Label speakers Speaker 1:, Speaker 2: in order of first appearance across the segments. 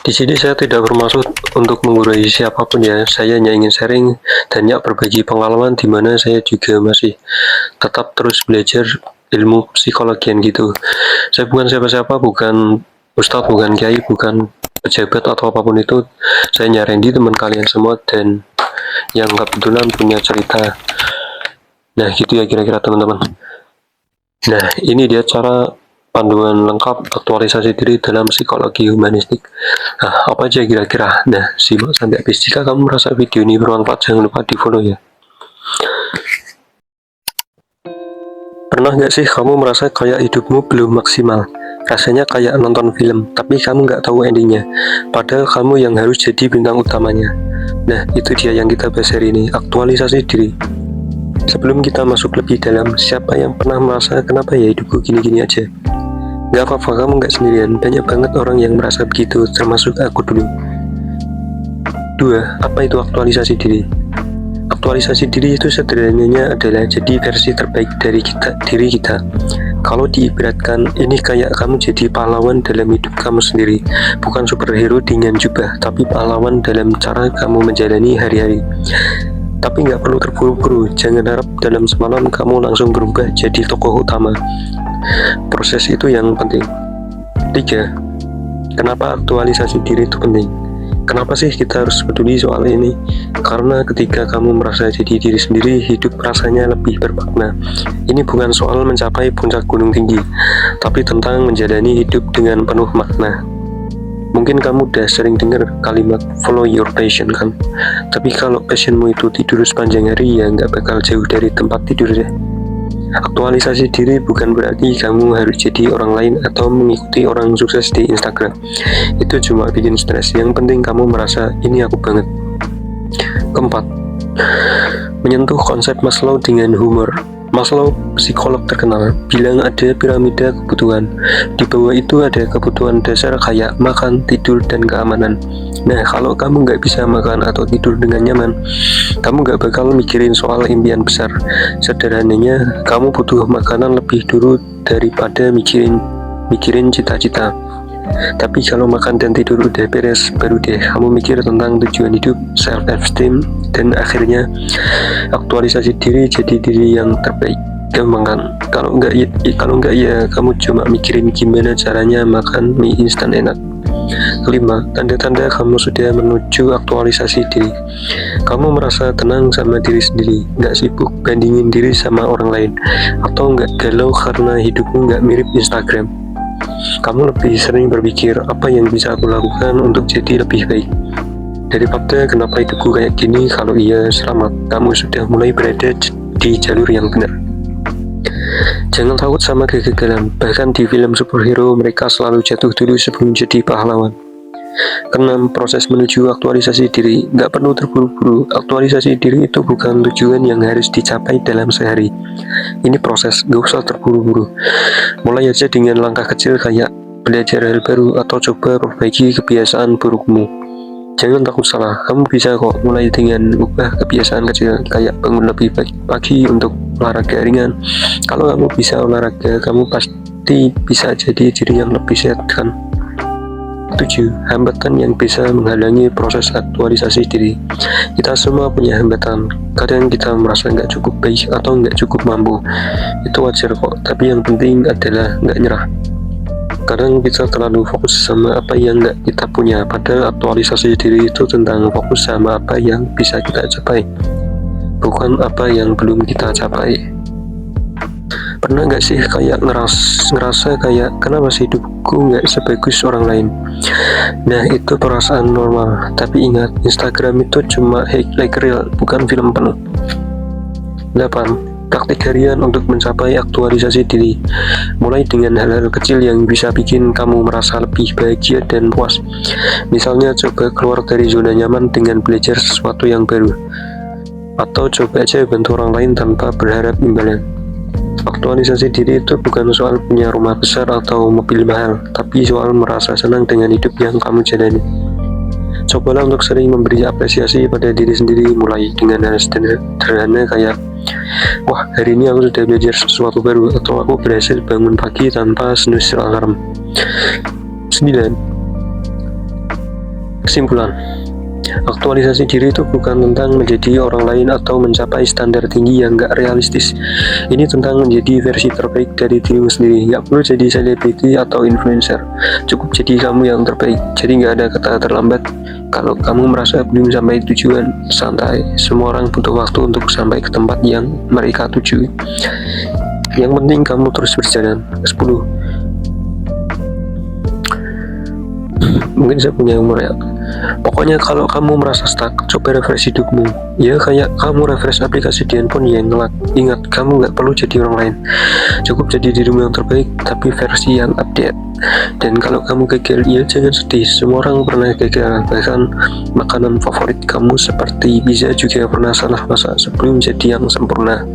Speaker 1: Di sini saya tidak bermaksud untuk menggurui siapapun ya, saya hanya ingin sharing dan berbagi pengalaman di mana saya juga masih tetap terus belajar ilmu psikologian gitu. Saya bukan siapa-siapa, bukan ustadz, bukan kiai, bukan pejabat atau apapun itu. Saya nyari di teman kalian semua dan yang kebetulan punya cerita. Nah gitu ya kira-kira teman-teman. Nah ini dia cara panduan lengkap aktualisasi diri dalam psikologi humanistik. Nah, apa aja kira-kira? Nah, simak sampai habis. Jika kamu merasa video ini bermanfaat, jangan lupa di-follow ya. Pernah nggak sih kamu merasa kayak hidupmu belum maksimal? Rasanya kayak nonton film, tapi kamu nggak tahu endingnya. Padahal kamu yang harus jadi bintang utamanya. Nah, itu dia yang kita bahas hari ini, aktualisasi diri. Sebelum kita masuk lebih dalam, siapa yang pernah merasa kenapa ya hidupku gini-gini aja? Gak apa-apa, kamu gak sendirian. Banyak banget orang yang merasa begitu, termasuk aku dulu. 2. Apa itu aktualisasi diri? Aktualisasi diri itu sederhananya adalah jadi versi terbaik dari diri kita. Kalau diibaratkan, ini kayak kamu jadi pahlawan dalam hidup kamu sendiri. Bukan superhero dengan jubah, tapi pahlawan dalam cara kamu menjalani hari-hari. Tapi nggak perlu terburu-buru, jangan harap dalam semalam kamu langsung berubah jadi tokoh utama. Proses itu yang penting. 3. Kenapa aktualisasi diri itu penting? Kenapa sih kita harus peduli soal ini? Karena ketika kamu merasa jadi diri sendiri, hidup rasanya lebih bermakna. Ini bukan soal mencapai puncak gunung tinggi, tapi tentang menjalani hidup dengan penuh makna. Mungkin kamu udah sering dengar kalimat follow your passion kan? Tapi kalau passionmu itu tidur sepanjang hari, ya nggak bakal jauh dari tempat tidur deh. Aktualisasi diri bukan berarti kamu harus jadi orang lain atau mengikuti orang sukses di Instagram. Itu cuma bikin stres. Yang penting kamu merasa ini aku banget. 4. Menyentuh konsep Maslow dengan humor. Maslow, psikolog terkenal, bilang ada piramida kebutuhan. Di bawah itu ada kebutuhan dasar kayak makan, tidur, dan keamanan. Nah, kalau kamu nggak bisa makan atau tidur dengan nyaman, kamu nggak bakal mikirin soal impian besar. Sederhananya, kamu butuh makanan lebih dulu daripada mikirin cita-cita. Tapi kalau makan dan tidur udah beres, baru deh kamu mikir tentang tujuan hidup, self-esteem, dan akhirnya aktualisasi diri jadi diri yang terbaik. Gampang kan? Kalau enggak ya kamu cuma mikirin gimana caranya makan mie instan enak. 5. Tanda-tanda kamu sudah menuju aktualisasi diri. Kamu merasa tenang sama diri sendiri, nggak sibuk bandingin diri sama orang lain, atau nggak galau karena hidupmu nggak mirip Instagram. Kamu lebih sering berpikir apa yang bisa aku lakukan untuk jadi lebih baik. Daripada kenapa hidupku kayak gini, kalau iya selamat, kamu sudah mulai berada di jalur yang benar. Jangan takut sama kegagalan, bahkan di film superhero mereka selalu jatuh dulu sebelum jadi pahlawan. 6. Proses menuju aktualisasi diri. Nggak perlu terburu-buru. Aktualisasi diri itu bukan tujuan yang harus dicapai dalam sehari. Ini proses, nggak usah terburu-buru. Mulai aja dengan langkah kecil kayak belajar hal baru atau coba perbaiki kebiasaan burukmu. Jangan takut salah, kamu bisa kok mulai dengan ubah kebiasaan kecil kayak bangun lebih pagi untuk olahraga ringan. Kalau kamu bisa olahraga, kamu pasti bisa jadi diri yang lebih sehat kan? 7. Hambatan yang bisa menghalangi proses aktualisasi diri. Kita semua punya hambatan. Kadang kita merasa nggak cukup baik atau nggak cukup mampu. Itu wajar kok, tapi yang penting adalah nggak nyerah. Kadang kita terlalu fokus sama apa yang nggak kita punya, padahal aktualisasi diri itu tentang fokus sama apa yang bisa kita capai, bukan apa yang belum kita capai. Pernah nggak sih kayak ngerasa kayak kenapa sih hidupku nggak sebagus orang lain? Nah itu perasaan normal, tapi ingat Instagram itu cuma highlight reel, bukan film penuh. 8. Praktik harian untuk mencapai aktualisasi diri. Mulai dengan hal-hal kecil yang bisa bikin kamu merasa lebih bahagia dan puas. Misalnya coba keluar dari zona nyaman dengan belajar sesuatu yang baru, atau coba aja bantu orang lain tanpa berharap imbalan. Aktualisasi diri itu bukan soal punya rumah besar atau mobil mahal, tapi soal merasa senang dengan hidup yang kamu jalani. Cobalah untuk sering memberi apresiasi pada diri sendiri, mulai dengan hal sederhana kayak wah, hari ini aku sudah belajar sesuatu baru, atau aku berhasil bangun pagi tanpa snooze alarm. 9. Kesimpulan, aktualisasi diri itu bukan tentang menjadi orang lain atau mencapai standar tinggi yang gak realistis. Ini tentang menjadi versi terbaik dari dirimu sendiri. Gak perlu jadi selebriti atau influencer, cukup jadi kamu yang terbaik. Jadi gak ada kata terlambat. Kalau kamu merasa belum sampai tujuan, santai. Semua orang butuh waktu untuk sampai ke tempat yang mereka tuju. Yang penting kamu terus berjalan. 10. Mungkin saya punya umur ya. Pokoknya kalau kamu merasa stuck, coba refresh hidupmu. Ya kayak kamu refresh aplikasi di handphone yang ngelak. Ingat, kamu gak perlu jadi orang lain. Cukup jadi dirimu yang terbaik, tapi versi yang update. Dan kalau kamu gagal, ya jangan sedih. Semua orang pernah gagal. Bahkan makanan favorit kamu seperti pizza juga pernah salah masak sebelum jadi yang sempurna.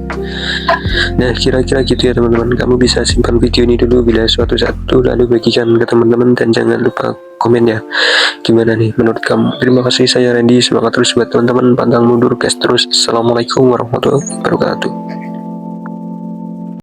Speaker 1: Nah, kira-kira gitu ya teman-teman. Kamu bisa simpan video ini dulu bila suatu saat itu, lalu bagikan ke teman-teman, dan jangan lupa komen ya. Gimana nih menurut kamu? Terima kasih, saya Randy. Semangat terus buat teman-teman, pantang mundur, gas terus. Assalamualaikum warahmatullahi wabarakatuh.